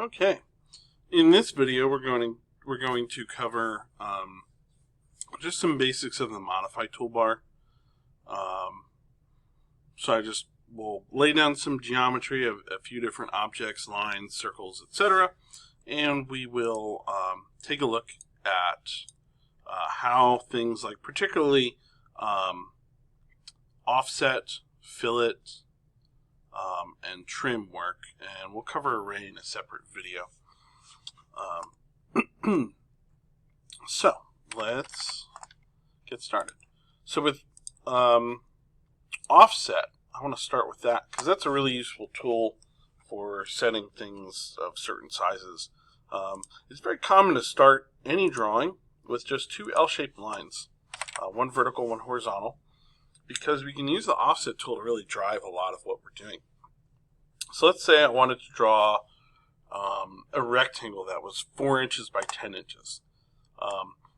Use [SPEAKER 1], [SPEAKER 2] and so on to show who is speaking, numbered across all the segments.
[SPEAKER 1] Okay, in this video we're going to cover just some basics of the modify toolbar. So I just will lay down some geometry of a few different objects, lines, circles, etc., and we will take a look at how things like particularly offset, fillet, and trim work, and we'll cover array in a separate video. So let's get started. So with offset, I want to start with that because that's a really useful tool for setting things of certain sizes. It's very common to start any drawing with just two L-shaped lines, one vertical, one horizontal, because we can use the offset tool to really drive a lot of what we're doing. So let's say I wanted to draw a rectangle that was 4 inches by 10 inches.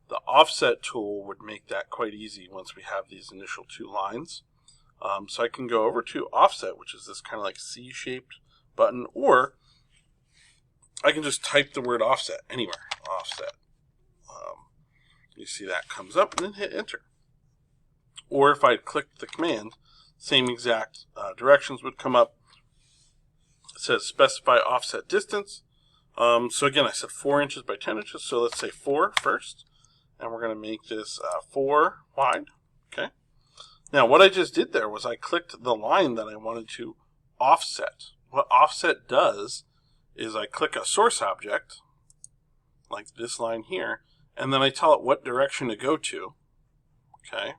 [SPEAKER 1] The offset tool would make that quite easy once we have these initial two lines. So I can go over to offset, which is this kind of like C-shaped button, or I can just type the word offset anywhere, offset. You see that comes up and then hit enter. Or if I clicked the command, same exact directions would come up. It says specify offset distance. So again, I said 4 inches by 10 inches, so let's say 4 first. And we're going to make this 4 wide. Okay. Now what I just did there was I clicked the line that I wanted to offset. What offset does is I click a source object, like this line here, and then I tell it what direction to go to. Okay.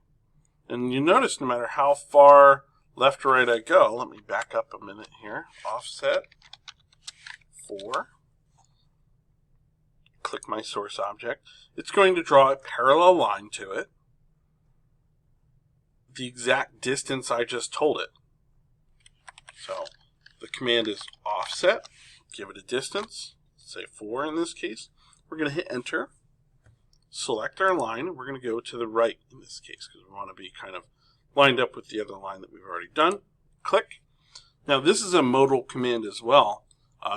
[SPEAKER 1] And you notice no matter how far left or right I go, let me back up a minute here, offset 4, click my source object, it's going to draw a parallel line to it, the exact distance I just told it. So the command is offset, give it a distance, say 4 in this case, we're going to hit enter, select our line, and we're going to go to the right in this case because we want to be kind of lined up with the other line that we've already done. Click. Now this is a modal command as well,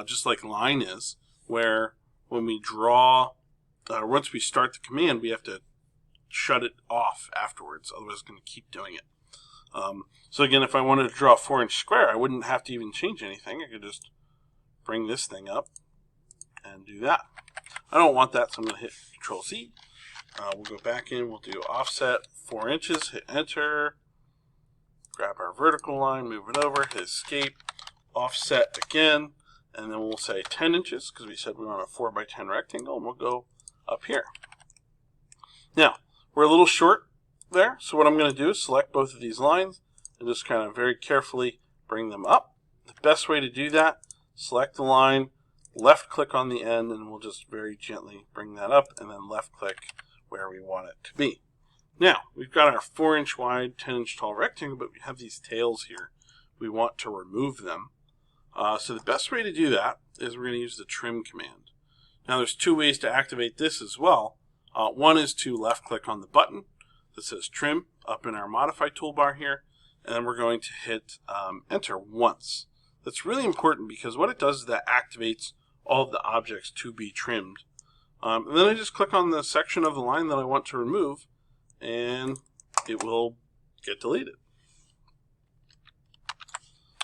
[SPEAKER 1] just like line is, where when we draw, once we start the command, we have to shut it off afterwards, otherwise it's going to keep doing it. So again, if I wanted to draw a 4-inch square, I wouldn't have to even change anything. I could just bring this thing up and do that. I don't want that, so I'm going to hit Control C. We'll go back in, we'll do offset 4 inches, hit enter, grab our vertical line, move it over, hit escape, offset again, and then we'll say 10 inches because we said we want a 4 by 10 rectangle, and we'll go up here. Now, we're a little short there, so what I'm going to do is select both of these lines and just kind of very carefully bring them up. The best way to do that, select the line, left click on the end, and we'll just very gently bring that up, and then left click where we want it to be. Now, we've got our 4-inch wide, 10-inch tall rectangle, but we have these tails here. We want to remove them. So the best way to do that is we're going to use the trim command. Now there's two ways to activate this as well. One is to left click on the button that says trim up in our modify toolbar here, and then we're going to hit enter once. That's really important because what it does is that activates all of the objects to be trimmed. And then I just click on the section of the line that I want to remove, and it will get deleted.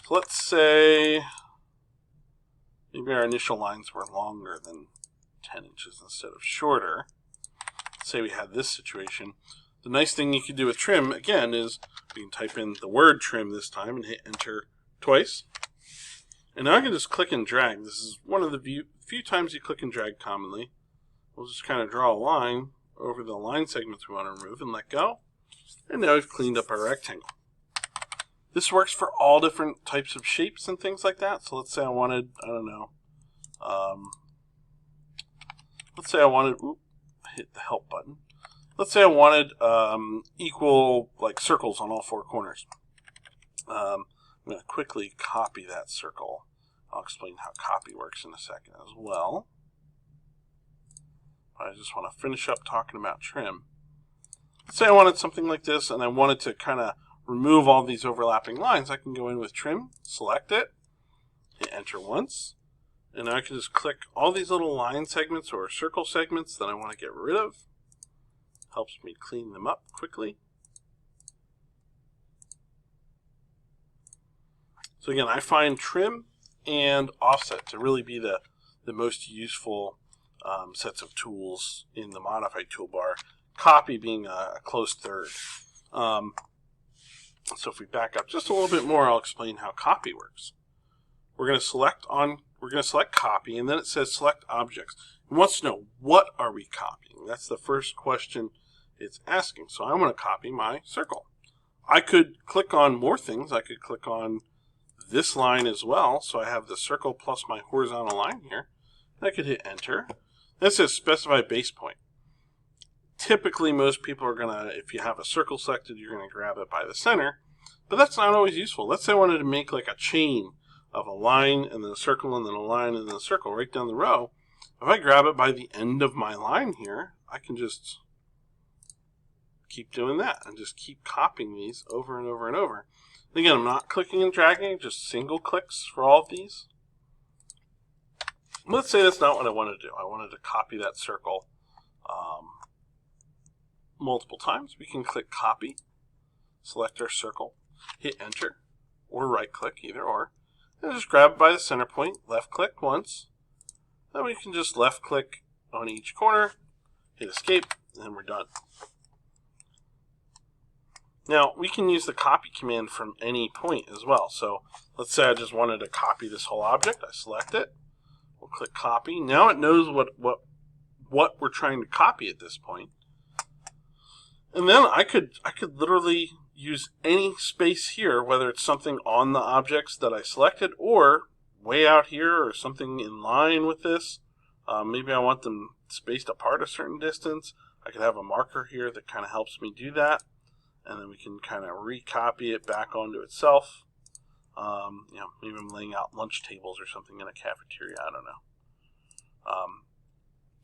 [SPEAKER 1] So let's say maybe our initial lines were longer than 10 inches instead of shorter. Let's say we had this situation. The nice thing you can do with trim, again, is we can type in the word trim this time and hit enter twice. And now I can just click and drag. This is one of the few times you click and drag commonly. We'll just kind of draw a line over the line segments we want to remove and let go. And now we've cleaned up our rectangle. This works for all different types of shapes and things like that. So let's say I wanted, I don't know, let's say I wanted, hit the help button. Let's say I wanted equal like circles on all 4 corners. I'm going to quickly copy that circle. I'll explain how copy works in a second as well. I just want to finish up talking about trim. Let's say I wanted something like this and I wanted to kind of remove all these overlapping lines. I can go in with trim, select it, hit enter once, And I can just click all these little line segments or circle segments that I want to get rid of. Helps me clean them up quickly. So again, I find trim and offset to really be the most useful sets of tools in the Modify toolbar, copy being a close third. So if we back up just a little bit more, I'll explain how copy works. We're going to select copy, and then it says select objects. It wants to know, what are we copying? That's the first question it's asking. So I want to copy my circle. I could click on more things. I could click on this line as well. So I have the circle plus my horizontal line here. I could hit enter. That says specify base point. Typically, most people are going to, if you have a circle selected, you're going to grab it by the center. But that's not always useful. Let's say I wanted to make like a chain of a line and then a circle and then a line and then a circle right down the row. If I grab it by the end of my line here, I can just keep doing that and just keep copying these over and over and over. And again, I'm not clicking and dragging, just single clicks for all of these. Let's say that's not what I wanted to do. I wanted to copy that circle multiple times. We can click copy, select our circle, hit enter, or right click, either or. And just grab it by the center point, left click once. Then we can just left click on each corner, hit escape, and we're done. Now, we can use the copy command from any point as well. So let's say I just wanted to copy this whole object. I select it. We'll click copy. Now it knows what we're trying to copy at this point. And then I could literally use any space here, whether it's something on the objects that I selected or way out here or something in line with this. Maybe I want them spaced apart a certain distance. I could have a marker here that kind of helps me do that. And then we can kind of recopy it back onto itself. Maybe I'm laying out lunch tables or something in a cafeteria. I don't know.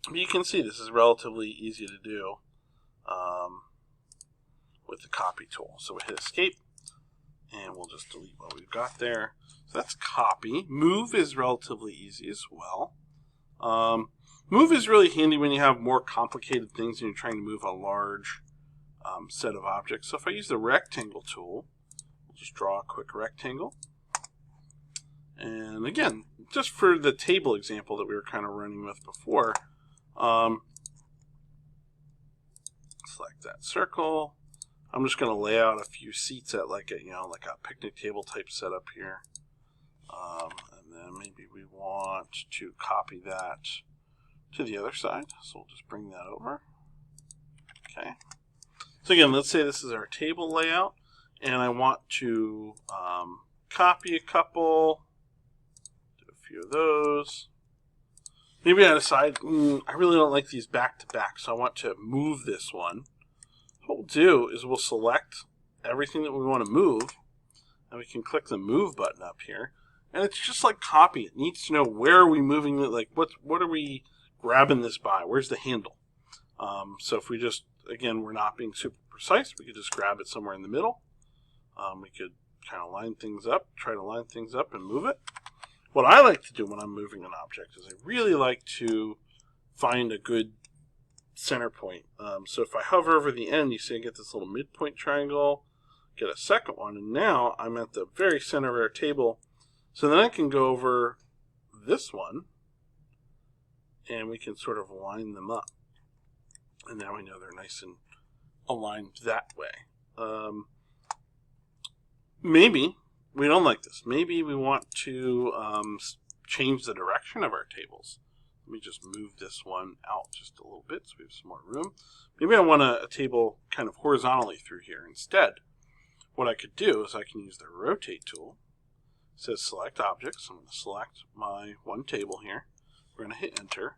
[SPEAKER 1] But you can see this is relatively easy to do with the copy tool. So we hit escape, and we'll just delete what we've got there. So that's copy. Move is relatively easy as well. Move is really handy when you have more complicated things and you're trying to move a large set of objects. So if I use the rectangle tool, we'll just draw a quick rectangle. And again, just for the table example that we were kind of running with before, select that circle. I'm just going to lay out a few seats at like a picnic table type setup here. And then maybe we want to copy that to the other side. So we'll just bring that over. Okay. So again, let's say this is our table layout, and I want to copy a couple, do a few of those. Maybe I decide, I really don't like these back to back, so I want to move this one. What we'll do is we'll select everything that we want to move, and we can click the move button up here. And it's just like copy. It needs to know where are we moving it, like what are we grabbing this by? Where's the handle? So if we just, again, we're not being super precise, we could just grab it somewhere in the middle. We could kind of line things up, try to line things up and move it. What I like to do when I'm moving an object is I really like to find a good center point. So if I hover over the end, you see I get this little midpoint triangle, get a second one, and now I'm at the very center of our table. So then I can go over this one, and we can sort of line them up. And now we know they're nice and aligned that way. Maybe we don't like this. Maybe we want to change the direction of our tables. Let me just move this one out just a little bit so we have some more room. Maybe I want a table kind of horizontally through here instead. What I could do is I can use the rotate tool. It says select objects. I'm going to select my one table here. We're going to hit enter.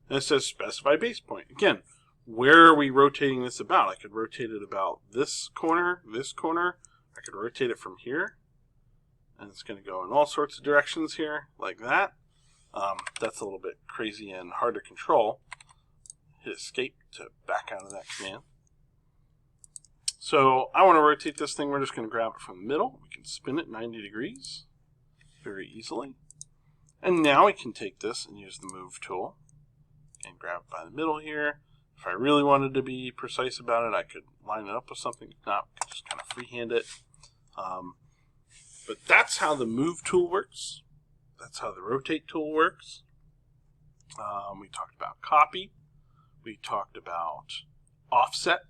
[SPEAKER 1] And it says specify base point. Again, where are we rotating this about? I could rotate it about this corner. I could rotate it from here. And it's going to go in all sorts of directions here, like that. That's a little bit crazy and hard to control. Hit escape to back out of that command. So I want to rotate this thing. We're just going to grab it from the middle. We can spin it 90 degrees very easily. And now we can take this and use the move tool and grab it by the middle here. If I really wanted to be precise about it, I could line it up with something. If not, we could just kind of freehand it. But that's how the move tool works. That's how the rotate tool works. We talked about copy. We talked about offset.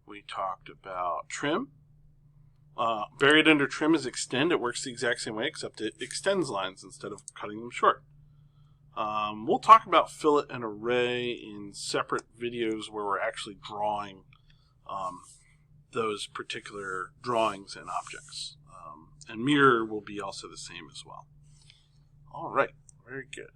[SPEAKER 1] We talked about trim. Buried under trim is extend. It works the exact same way, except it extends lines instead of cutting them short. We'll talk about fillet and array in separate videos where we're actually drawing those particular drawings and objects. And mirror will be also the same as well. All right, very good.